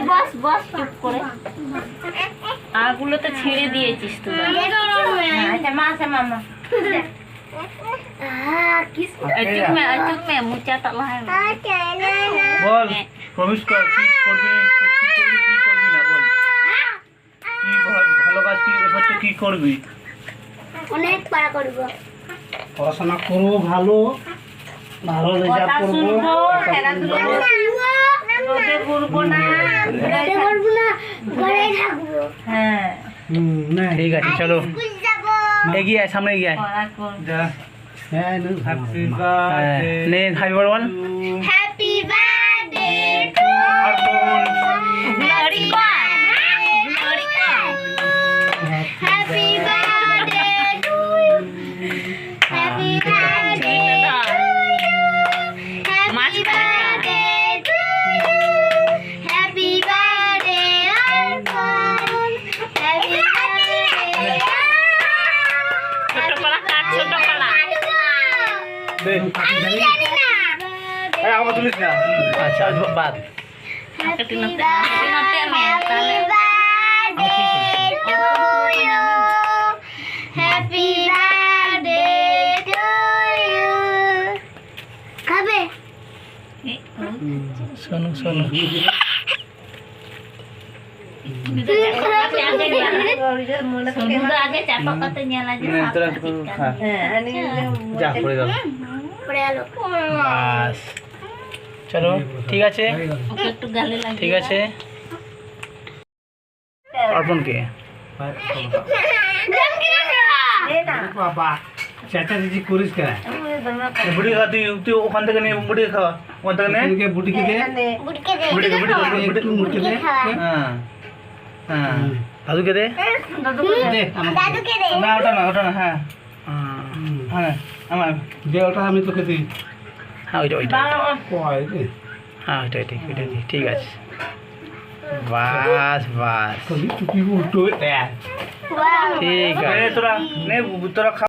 বস বস চুপ করে। আগুলো তো ছিঁড়ে দিয়েছিস তুই। আচ্ছা মা আছে মামা। চুপ মে মুচা তালা है বল প্রমিস কর কি করবি কি করবি না বল কি ভালো কাজ কি এবারে কি করবি? অনেক পারা করব। পড়াশোনা করব, ভালো ভালো রেজাল্ট করব, খেলাধুলা রোদে ঘুরবো না, ঘরে করব না, ঘরে থাকবো। হ্যাঁ না ঠিক আছে চলো স্কুল যাব। এগিয়ে আয়, সামনে এগিয়ে আয়। পড়া কর। যা হ্যাঁ হ্যাপি বার্থডে নে happy birthday ball. Happy birthday to Glory কর, গ্লোরি কর। Happy birthday to happy birthday happy birthday to happy birthday Arfan happy birthday ছোট পালা কাট, ছোট পালা। দে এই আবার তুলিস না। আচ্ছা বাদ Hati nanti তাহলে হ্যাপি বার্থডে টু ইউ। খাবে? শোনো শোনো আগে চাপা পাতে নিয়ে তোরা যা পড়ে গেল পড়ে গেল। বাস চলো ঠিক আছে একটু গালে লাগে। ঠিক আছে অর্পণকে বাবা চেঁচাচেঁচি করিস কেন? বুড়ি খা, তুই ওখান থেকে নিয়ে বুড়ি খাওয়া ওখান থেকে নে এদিকে বুটিকে দে, বুড়িকে দে। বুড়িকে একটু মুড়কে দে। হ্যাঁ হ্যাঁ দাদুকে দে দে আমাকে দাদুকে দে। না ওটা না হ্যাঁ হ্যাঁ আমার দে, ওটা আমি তোকে দিই। হ্যাঁ ওইটা কয় রে, হ্যাঁ ওইটাই ঠিক আছে বাস বাস তুই উল্টো দেখ। ওয়াও। ঠিক আছে তোরা নে তোরা খা।